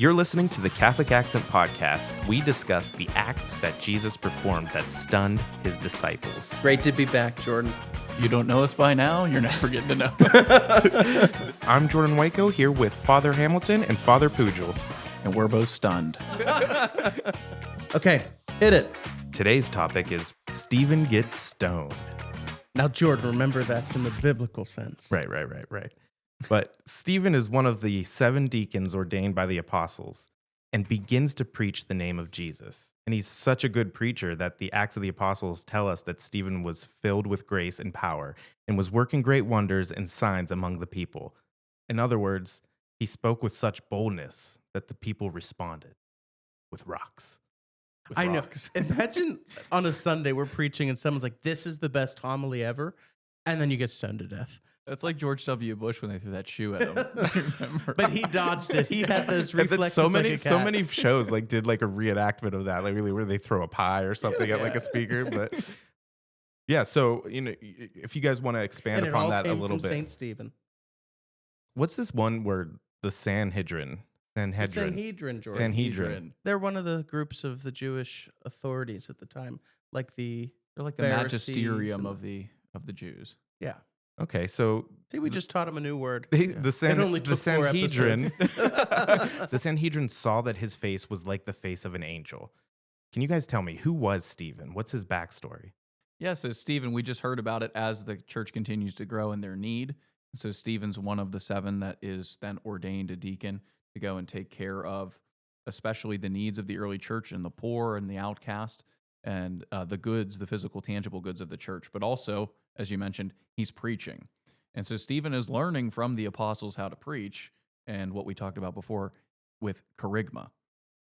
You're listening to the Catholic Accent Podcast. We discuss the acts that Jesus performed that stunned his disciples. Great to be back, Jordan. You don't know us by now, you're never getting to know us. I'm Jordan Waco here with Father Hamilton and Father Pujol. And we're both stunned. Okay, hit it. Today's topic is Stephen gets stoned. Now, Jordan, remember that's in the biblical sense. Right. But Stephen is one of the 7 deacons ordained by the apostles and begins to preach the name of Jesus. And he's such a good preacher that the Acts of the Apostles tell us that Stephen was filled with grace and power and was working great wonders and signs among the people. In other words, he spoke with such boldness that the people responded with rocks. I know. Imagine on a Sunday we're preaching and someone's like, this is the best homily ever. And then you get stoned to death. That's like George W. Bush when they threw that shoe at him. Remember? But he dodged it. He had those reflexes so many shows shows did a reenactment of that, really where they throw a pie or something at a speaker. But yeah, so if you guys want to expand upon that a little bit. Saint Stephen. What's this one where the Sanhedrin, Jordan. Sanhedrin. They're one of the groups of the Jewish authorities at the time, They're like the Pharisees magisterium of the Jews. Yeah. Okay, so See, we just taught him a new word. the Sanhedrin, episodes. the Sanhedrin saw that his face was like the face of an angel. Can you guys tell me, who was Stephen? What's his backstory? Yeah, so Stephen, we just heard about it as the church continues to grow in their need. So Stephen's one of the 7 that is then ordained a deacon to go and take care of especially the needs of the early church and the poor and the outcast and the goods, the physical, tangible goods of the church. But also, as you mentioned, he's preaching. And so Stephen is learning from the apostles how to preach and what we talked about before with charisma.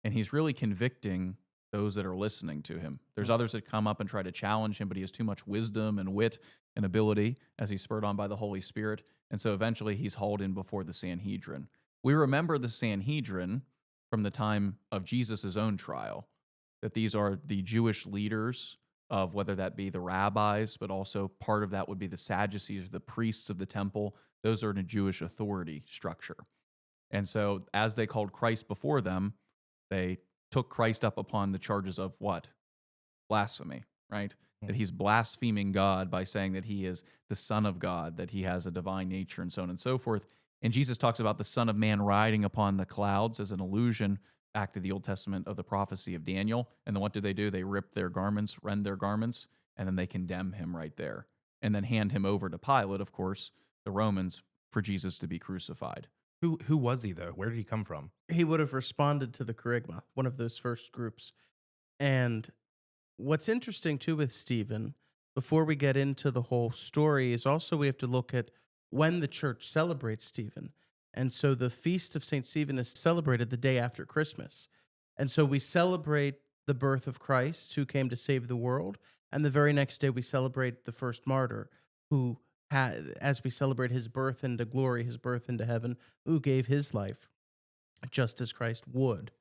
And he's really convicting those that are listening to him. There's others that come up and try to challenge him, but he has too much wisdom and wit and ability as he's spurred on by the Holy Spirit. And so eventually he's hauled in before the Sanhedrin. We remember the Sanhedrin from the time of Jesus' own trial, that these are the Jewish leaders of whether that be the rabbis, but also part of that would be the Sadducees, the priests of the temple. Those are in a Jewish authority structure. And so as they called Christ before them, they took Christ up upon the charges of what? Blasphemy, right? That he's blaspheming God by saying that he is the Son of God, that he has a divine nature, and so on and so forth. And Jesus talks about the Son of Man riding upon the clouds as an allusion back to the Old Testament of the prophecy of Daniel. And then what do? They rip their garments, rend their garments, and then they condemn him right there. And then hand him over to Pilate, of course, the Romans, for Jesus to be crucified. Who was he, though? Where did he come from? He would have responded to the charisma, one of those first groups. And what's interesting, too, with Stephen, before we get into the whole story, is also we have to look at when the church celebrates Stephen. And so the feast of St. Stephen is celebrated the day after Christmas. And so we celebrate the birth of Christ, who came to save the world. And the very next day we celebrate the first martyr, who, as we celebrate his birth into glory, his birth into heaven, who gave his life just as Christ would.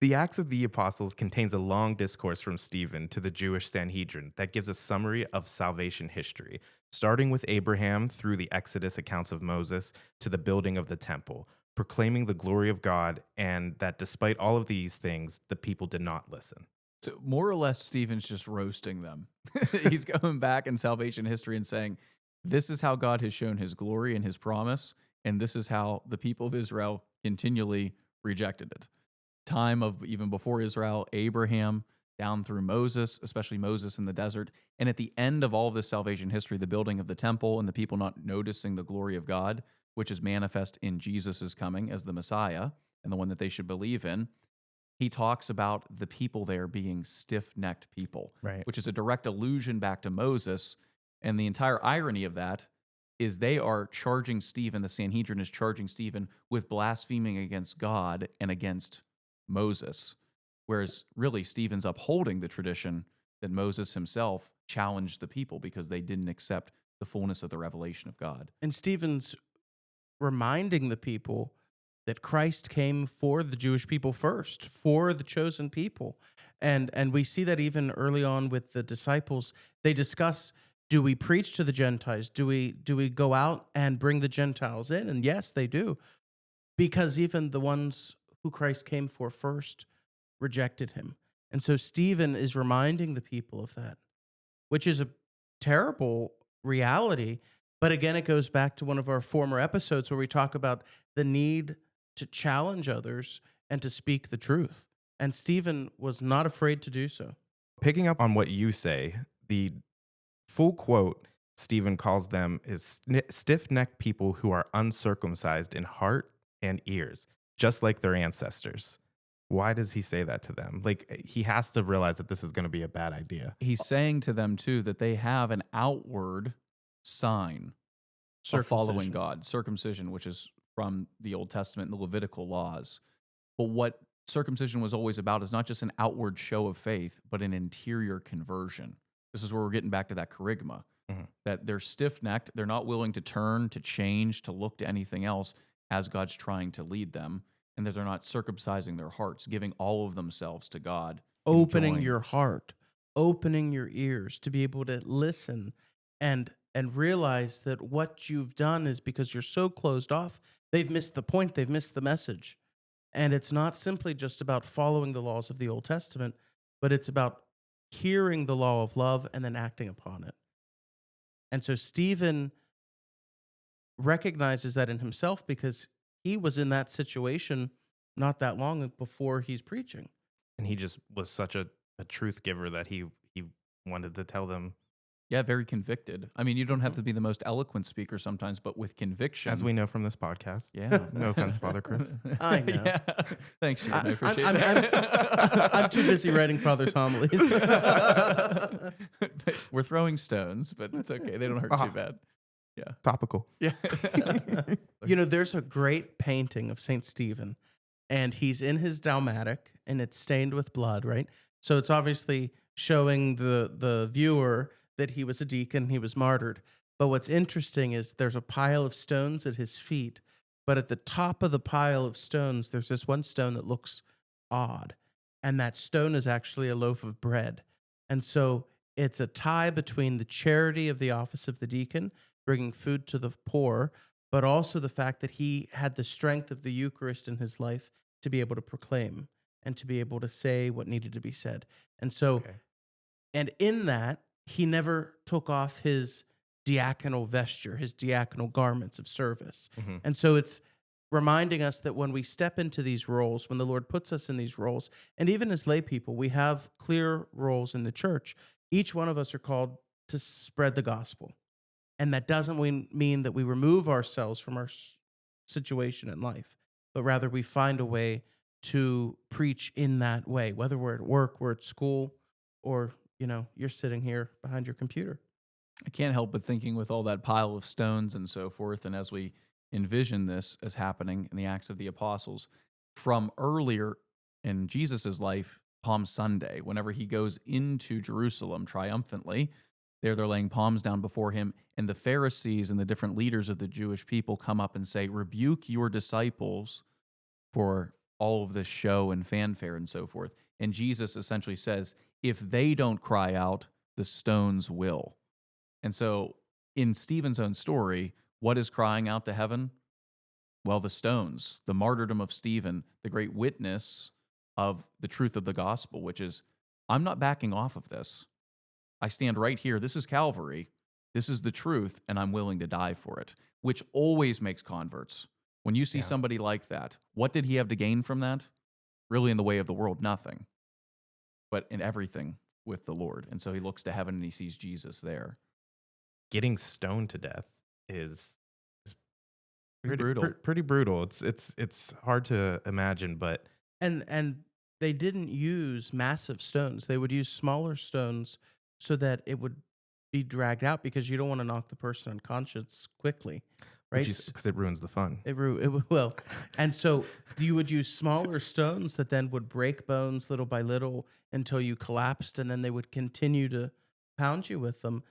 The Acts of the Apostles contains a long discourse from Stephen to the Jewish Sanhedrin that gives a summary of salvation history, starting with Abraham through the Exodus accounts of Moses to the building of the temple, proclaiming the glory of God, and that despite all of these things, the people did not listen. So more or less, Stephen's just roasting them. He's going back in salvation history and saying, this is how God has shown his glory and his promise, and this is how the people of Israel continually rejected it. Time of even before Israel, Abraham, down through Moses, especially Moses in the desert. And at the end of all of this salvation history, the building of the temple and the people not noticing the glory of God, which is manifest in Jesus' coming as the Messiah and the one that they should believe in, he talks about the people there being stiff-necked people, right, which is a direct allusion back to Moses. And the entire irony of that is they are charging Stephen, the Sanhedrin is charging Stephen with blaspheming against God and against Moses, whereas really Stephen's upholding the tradition that Moses himself challenged the people because they didn't accept the fullness of the revelation of God. And Stephen's reminding the people that Christ came for the Jewish people first, for the chosen people. And we see that even early on with the disciples. They discuss, do we preach to the Gentiles? Do we go out and bring the Gentiles in? And yes, they do. Because even the ones who Christ came for first, rejected him. And so Stephen is reminding the people of that, which is a terrible reality. But again, it goes back to one of our former episodes where we talk about the need to challenge others and to speak the truth. And Stephen was not afraid to do so. Picking up on what you say, the full quote Stephen calls them is stiff-necked people who are uncircumcised in heart and ears, just like their ancestors. Why does he say that to them? Like, he has to realize that this is going to be a bad idea. He's saying to them, too, that they have an outward sign of following God, circumcision, which is from the Old Testament and the Levitical laws. But what circumcision was always about is not just an outward show of faith, but an interior conversion. This is where we're getting back to that charisma, that they're stiff-necked, they're not willing to turn, to change, to look to anything else as God's trying to lead them, and that they're not circumcising their hearts, giving all of themselves to God. Opening your heart, opening your ears to be able to listen and realize that what you've done is because you're so closed off, they've missed the point, they've missed the message. And it's not simply just about following the laws of the Old Testament, but it's about hearing the law of love and then acting upon it. And so Stephen recognizes that in himself because he was in that situation not that long before he's preaching. And he just was such a truth giver that he wanted to tell them. Yeah, very convicted. I mean, you don't have to be the most eloquent speaker sometimes, but with conviction. As we know from this podcast. Yeah. No offense, Father Chris. I know. Yeah. Thanks, Sean. I appreciate it. I'm too busy writing Father's homilies. We're throwing stones, but it's okay. They don't hurt too bad. Yeah. Topical. Yeah. You know, there's a great painting of St. Stephen, and he's in his dalmatic, and it's stained with blood, right? So it's obviously showing the viewer that he was a deacon, he was martyred. But what's interesting is there's a pile of stones at his feet, but at the top of the pile of stones, there's this one stone that looks odd, and that stone is actually a loaf of bread. And so it's a tie between the charity of the office of the deacon, bringing food to the poor, but also the fact that he had the strength of the Eucharist in his life to be able to proclaim and to be able to say what needed to be said. And so, and in that, he never took off his diaconal vesture, his diaconal garments of service. And so it's reminding us that when we step into these roles, when the Lord puts us in these roles, and even as lay people, we have clear roles in the church. Each one of us are called to spread the gospel. And that doesn't mean that we remove ourselves from our situation in life, but rather we find a way to preach in that way, whether we're at work, we're at school, or you're sitting here behind your computer. I can't help but thinking with all that pile of stones and so forth, and as we envision this as happening in the Acts of the Apostles, from earlier in Jesus' life, Palm Sunday, whenever he goes into Jerusalem triumphantly, they're laying palms down before him, and the Pharisees and the different leaders of the Jewish people come up and say, rebuke your disciples for all of this show and fanfare and so forth. And Jesus essentially says, if they don't cry out, the stones will. And so in Stephen's own story, what is crying out to heaven? Well, the stones, the martyrdom of Stephen, the great witness of the truth of the gospel, which is, I'm not backing off of this. I stand right here. This is Calvary. This is the truth, and I'm willing to die for it, which always makes converts. When you see somebody like that, what did he have to gain from that? Really, in the way of the world, nothing, but in everything with the Lord. And so he looks to heaven and he sees Jesus there. Getting stoned to death is pretty brutal. Pretty brutal. It's hard to imagine, but and they didn't use massive stones. They would use smaller stones so that it would be dragged out, because you don't want to knock the person unconscious quickly, right? Because it ruins the fun. It will. And so you would use smaller stones that then would break bones little by little until you collapsed, and then they would continue to pound you with them,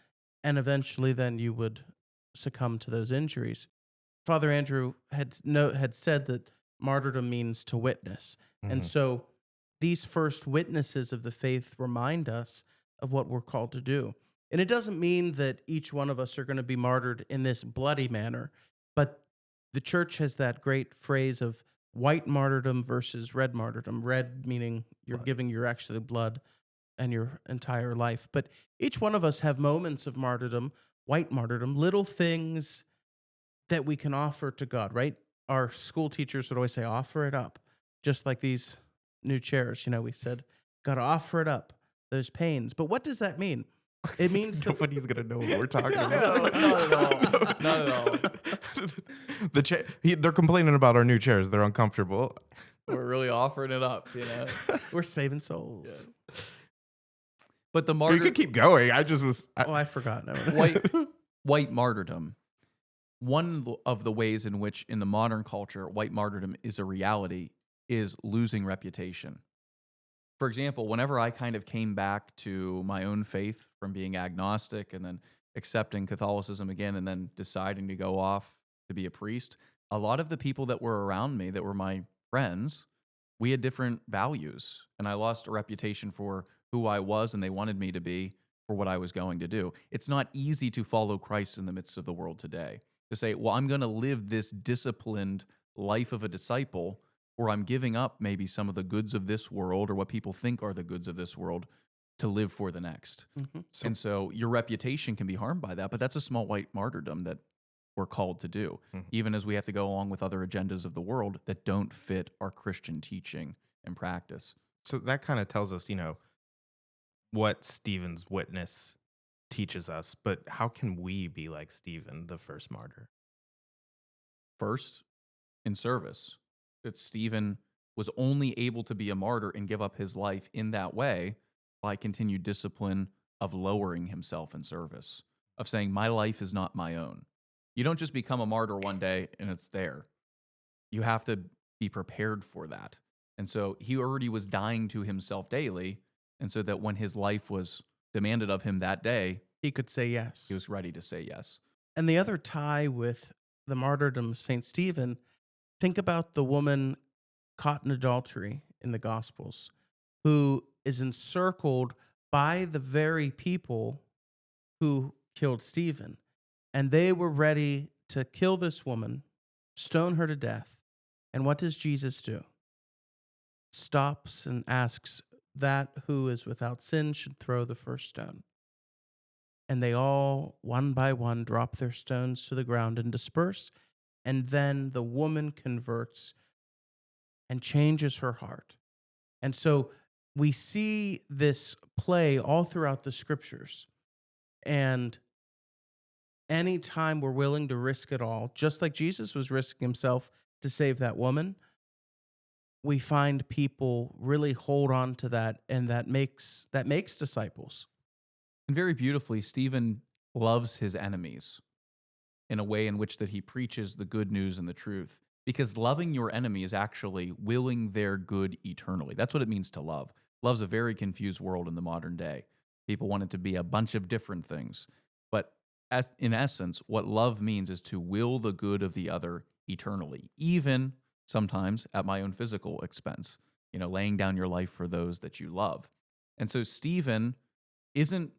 and eventually then you would succumb to those injuries. Father Andrew had said that martyrdom means to witness. And so these first witnesses of the faith remind us of what we're called to do. And it doesn't mean that each one of us are going to be martyred in this bloody manner, but the church has that great phrase of white martyrdom versus red martyrdom. Red meaning you're Blood. giving your actually blood and your entire life. But each one of us have moments of martyrdom, white martyrdom, little things that we can offer to God, right? Our school teachers would always say, offer it up. Just like these new chairs, we said, got to offer it up. There's pains. But what does that mean? It means that Nobody's gonna know what we're talking No, about. not at all. Not at all. They're complaining about our new chairs. They're uncomfortable. We're really offering it up, we're saving souls. But the You could keep going. I just was. Oh, I forgot. No. white martyrdom. One of the ways in which in the modern culture white martyrdom is a reality is losing reputation. For example, whenever I kind of came back to my own faith from being agnostic and then accepting Catholicism again and then deciding to go off to be a priest, a lot of the people that were around me that were my friends, we had different values, and I lost a reputation for who I was and they wanted me to be for what I was going to do. It's not easy to follow Christ in the midst of the world today. To say, well, I'm going to live this disciplined life of a disciple, or I'm giving up maybe some of the goods of this world or what people think are the goods of this world to live for the next. Mhm. And so your reputation can be harmed by that, but that's a small white martyrdom that we're called to do, even as we have to go along with other agendas of the world that don't fit our Christian teaching and practice. So that kind of tells us, what Stephen's witness teaches us. But how can we be like Stephen, the first martyr? First, in service. That Stephen was only able to be a martyr and give up his life in that way by continued discipline of lowering himself in service, of saying, my life is not my own. You don't just become a martyr one day and it's there. You have to be prepared for that. And so he already was dying to himself daily, and so that when his life was demanded of him that day, He could say yes. he was ready to say yes. And the other tie with the martyrdom of St. Stephen, think about the woman caught in adultery in the Gospels, who is encircled by the very people who killed Stephen. And they were ready to kill this woman, stone her to death. And what does Jesus do? Stops and asks that who is without sin should throw the first stone. And they all, one by one, drop their stones to the ground and disperse. And then the woman converts and changes her heart. And so we see this play all throughout the scriptures. And anytime we're willing to risk it all, just like Jesus was risking himself to save that woman, we find people really hold on to that, and that makes disciples. And very beautifully, Stephen loves his enemies in a way in which that he preaches the good news and the truth. Because loving your enemy is actually willing their good eternally. That's what it means to love. Love's a very confused world in the modern day. People want it to be a bunch of different things. But in essence, what love means is to will the good of the other eternally, even sometimes at my own physical expense, laying down your life for those that you love. And so Stephen isn't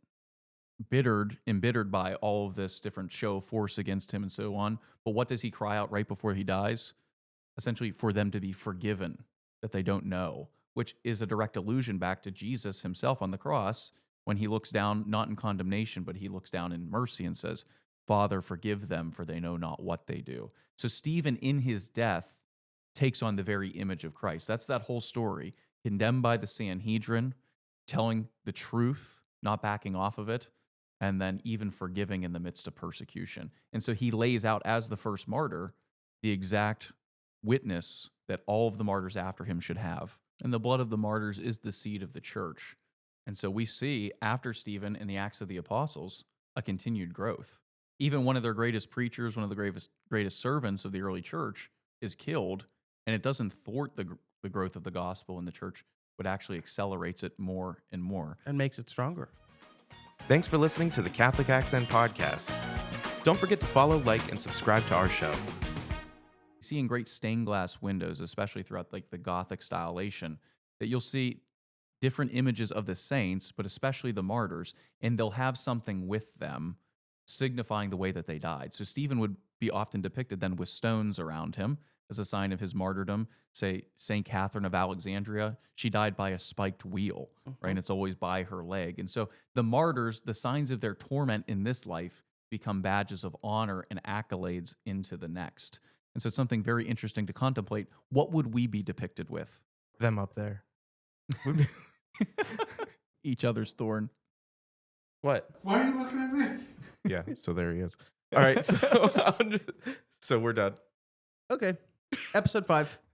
embittered by all of this different show of force against him and so on. But what does he cry out right before he dies? Essentially, for them to be forgiven, that they don't know, which is a direct allusion back to Jesus himself on the cross when he looks down, not in condemnation, but he looks down in mercy and says, Father, forgive them, for they know not what they do. So Stephen, in his death, takes on the very image of Christ. That's that whole story. Condemned by the Sanhedrin, telling the truth, not backing off of it, and then even forgiving in the midst of persecution. And so he lays out as the first martyr the exact witness that all of the martyrs after him should have. And the blood of the martyrs is the seed of the church. And so we see after Stephen in the Acts of the Apostles a continued growth. Even one of their greatest preachers, one of the greatest servants of the early church is killed, and it doesn't thwart the growth of the gospel in the church, but actually accelerates it more and more. And makes it stronger. Thanks for listening to the Catholic Accent Podcast. Don't forget to follow, like, and subscribe to our show. You see in great stained glass windows, especially throughout like the Gothic stylization, that you'll see different images of the saints, but especially the martyrs, and they'll have something with them signifying the way that they died. So Stephen would be often depicted then with stones around him as a sign of his martyrdom. Say, St. Catherine of Alexandria, she died by a spiked wheel, right? And it's always by her leg. And so the martyrs, the signs of their torment in this life become badges of honor and accolades into the next. And so it's something very interesting to contemplate. What would we be depicted with? Them up there. Each other's thorn. What? Why are you looking at me? Yeah, so there he is. All right, so we're done. Okay. Episode 5.